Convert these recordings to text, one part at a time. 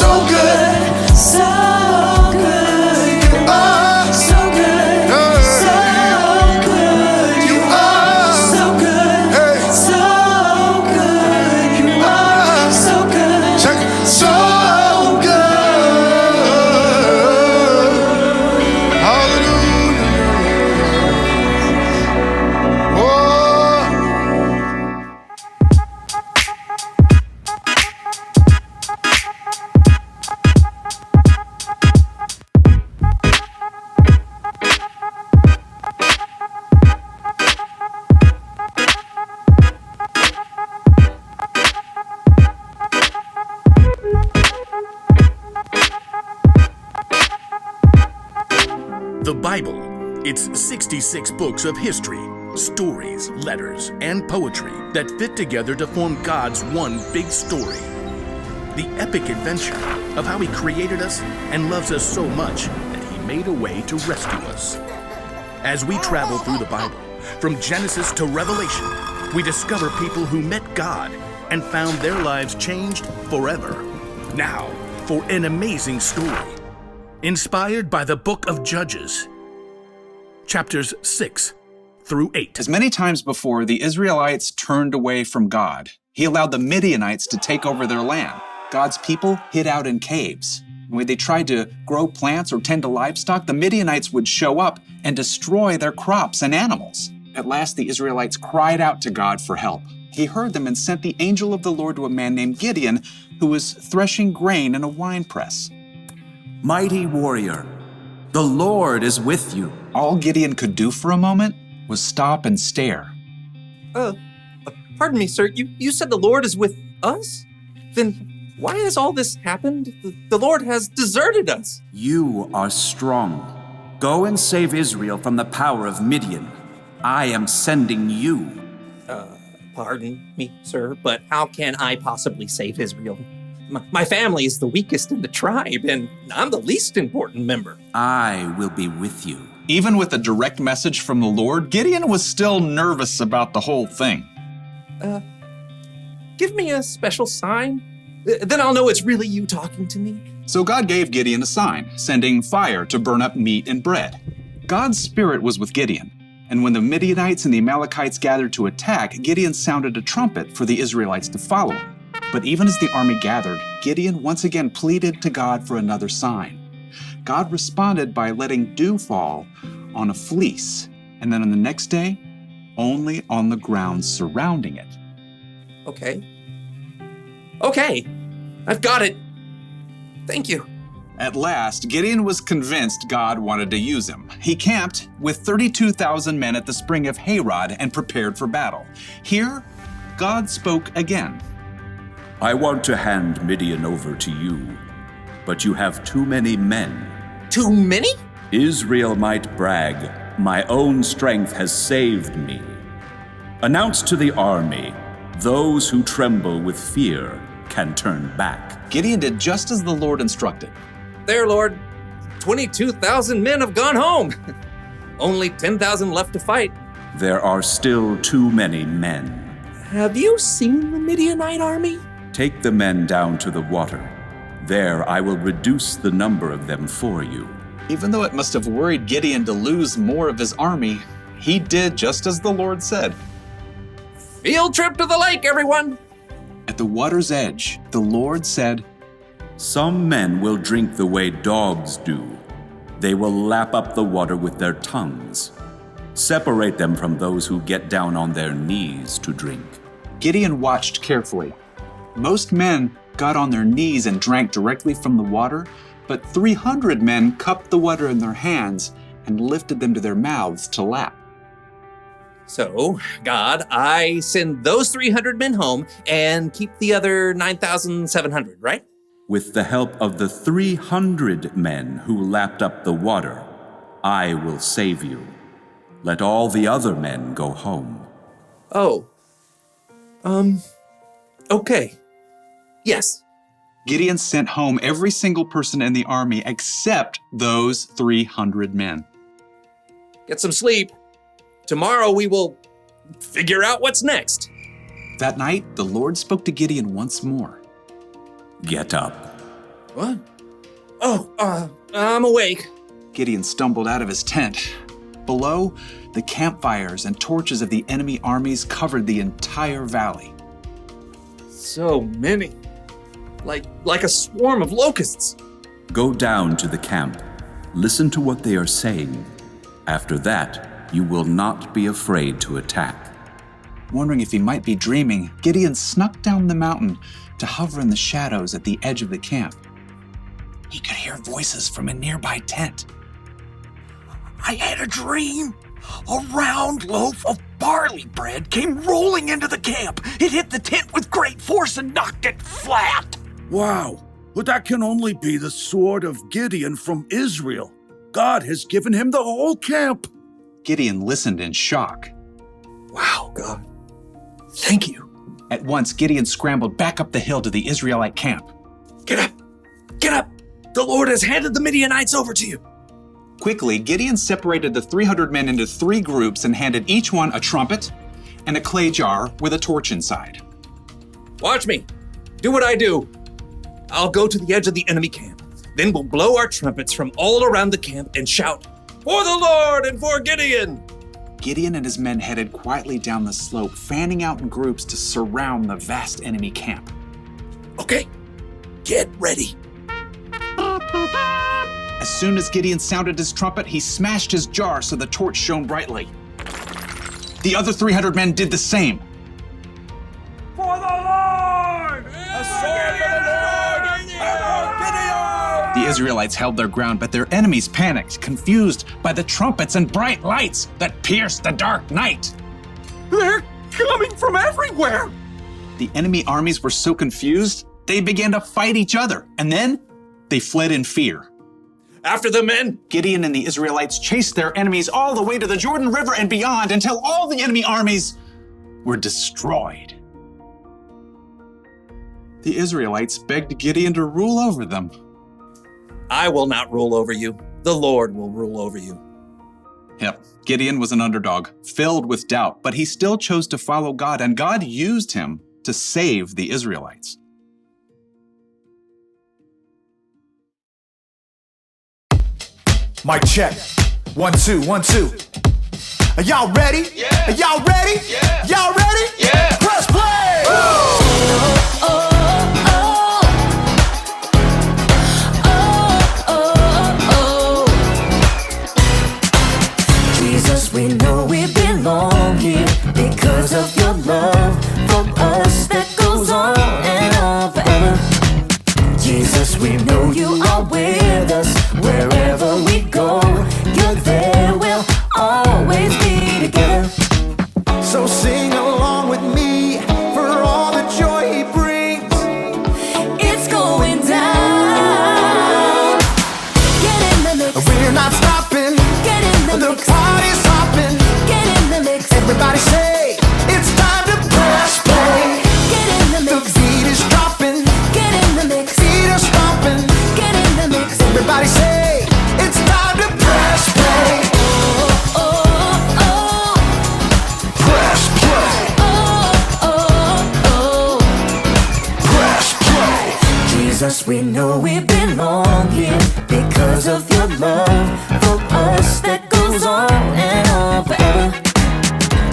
so good, so good. You are so good, so good. You are so good, so good. You are so good, so good. Hallelujah. Oh. The Bible. It's 66 books of history, stories, letters, and poetry that fit together to form God's one big story. The epic adventure of how He created us and loves us so much that He made a way to rescue us. As we travel through the Bible, from Genesis to Revelation, we discover people who met God and found their lives changed forever. Now, for an amazing story. Inspired by the book of Judges, chapters 6 through 8. As many times before, the Israelites turned away from God. He allowed the Midianites to take over their land. God's people hid out in caves. When they tried to grow plants or tend to livestock, the Midianites would show up and destroy their crops and animals. At last, the Israelites cried out to God for help. He heard them and sent the angel of the Lord to a man named Gideon, who was threshing grain in a winepress. Mighty warrior, the Lord is with you. All Gideon could do for a moment was stop and stare. Pardon me, sir. You said the Lord is with us? Then why has all this happened? The Lord has deserted us. You are strong. Go and save Israel from the power of Midian. I am sending you. Pardon me, sir, but how can I possibly save Israel? My family is the weakest in the tribe, and I'm the least important member. I will be with you. Even with a direct message from the Lord, Gideon was still nervous about the whole thing. Give me a special sign. Then I'll know it's really you talking to me. So God gave Gideon a sign, sending fire to burn up meat and bread. God's spirit was with Gideon, and when the Midianites and the Amalekites gathered to attack, Gideon sounded a trumpet for the Israelites to follow him. But even as the army gathered, Gideon once again pleaded to God for another sign. God responded by letting dew fall on a fleece, and then on the next day, only on the ground surrounding it. Okay, I've got it. Thank you. At last, Gideon was convinced God wanted to use him. He camped with 32,000 men at the spring of Harod and prepared for battle. Here, God spoke again. I want to hand Midian over to you, but you have too many men. Too many? Israel might brag, my own strength has saved me. Announce to the army, those who tremble with fear can turn back. Gideon did just as the Lord instructed. There, Lord. 22,000 men have gone home. Only 10,000 left to fight. There are still too many men. Have you seen the Midianite army? Take the men down to the water. There I will reduce the number of them for you. Even though it must have worried Gideon to lose more of his army, he did just as the Lord said. Field trip to the lake, everyone! At the water's edge, the Lord said, Some men will drink the way dogs do. They will lap up the water with their tongues. Separate them from those who get down on their knees to drink. Gideon watched carefully. Most men got on their knees and drank directly from the water, but 300 men cupped the water in their hands and lifted them to their mouths to lap. So, God, I send those 300 men home and keep the other 9,700, right? With the help of the 300 men who lapped up the water, I will save you. Let all the other men go home. Okay. Yes. Gideon sent home every single person in the army except those 300 men. Get some sleep. Tomorrow we will figure out what's next. That night, the Lord spoke to Gideon once more. Get up. What? I'm awake. Gideon stumbled out of his tent. Below, the campfires and torches of the enemy armies covered the entire valley. So many. Like a swarm of locusts. Go down to the camp. Listen to what they are saying. After that, you will not be afraid to attack. Wondering if he might be dreaming, Gideon snuck down the mountain to hover in the shadows at the edge of the camp. He could hear voices from a nearby tent. I had a dream. A round loaf of barley bread came rolling into the camp. It hit the tent with great force and knocked it flat. Wow, but that can only be the sword of Gideon from Israel. God has given him the whole camp. Gideon listened in shock. Wow, God. Thank you. At once, Gideon scrambled back up the hill to the Israelite camp. Get up! Get up! The Lord has handed the Midianites over to you. Quickly, Gideon separated the 300 men into 3 groups and handed each one a trumpet and a clay jar with a torch inside. Watch me. Do what I do. I'll go to the edge of the enemy camp. Then we'll blow our trumpets from all around the camp and shout, "For the Lord and for Gideon!" Gideon and his men headed quietly down the slope, fanning out in groups to surround the vast enemy camp. Okay, get ready. As soon as Gideon sounded his trumpet, he smashed his jar so the torch shone brightly. The other 300 men did the same. For the Lord! A sword for the Lord! And The Israelites held their ground, but their enemies panicked, confused by the trumpets and bright lights that pierced the dark night. They're coming from everywhere. The enemy armies were so confused, they began to fight each other, and then they fled in fear. After the men! Gideon and the Israelites chased their enemies all the way to the Jordan River and beyond until all the enemy armies were destroyed. The Israelites begged Gideon to rule over them. I will not rule over you. The Lord will rule over you. Yep, Gideon was an underdog, filled with doubt, but he still chose to follow God, and God used him to save the Israelites. Mic check. 1, 2, 1, 2. Are y'all ready? Yeah. Are y'all ready? Yeah. Y'all ready? Yeah. Press play! Jesus, we know we belong here because of your love for us that goes on and on forever. Jesus, we know you are with us wherever we go. You're there, we'll always be together. So sing along with me for all the joy he brings. It's going down. Get in the mix. We're not stopping. Get in the The mix. party's hopping. Get in the mix. Everybody say it's time to press play. Get in the The mix. beat is dropping. Get in the mix. Feet are stomping. Get in the mix. Everybody say it's time to press play. Oh, oh, oh. Press play. Oh, oh, oh. Press play. Jesus, we know we belong here because of your love for us that goes on and on forever.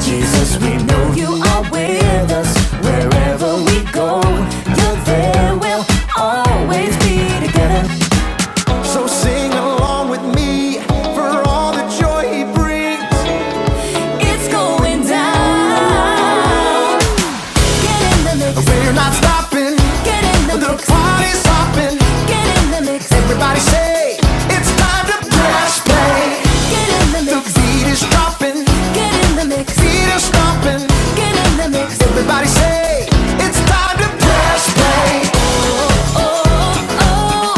Jesus, we know you are with us wherever we go. You're there, we'll always be together. So sing along with me for all the joy he brings. It's going down. Get in the mix. We're not stopping. Get in the The mix. party's hopping. Get in the mix. Everybody say it's time to press play. Get in the The mix. beat is dropping. Get in the mix. Feet are stomping. Get in the mix. Everybody say it's time to press play. Oh, oh, oh.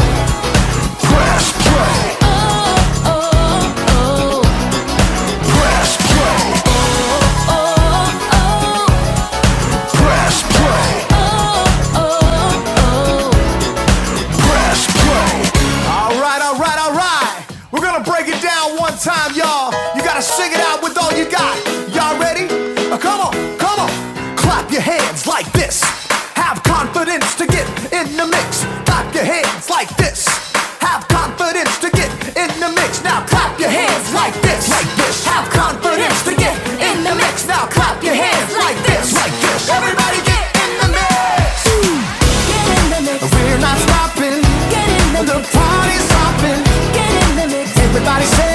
Press play. Oh, oh, oh. Press play. Oh, oh. Press play. Oh, oh. Press play. All right, all right, all right. We're gonna break it down one time, y'all. You gotta sing it out with all you got. Y'all ready? Come on, come on. Clap your hands like this. Have confidence to get in the mix. Clap your hands like this. The party's hopping. Get in the mix. Everybody say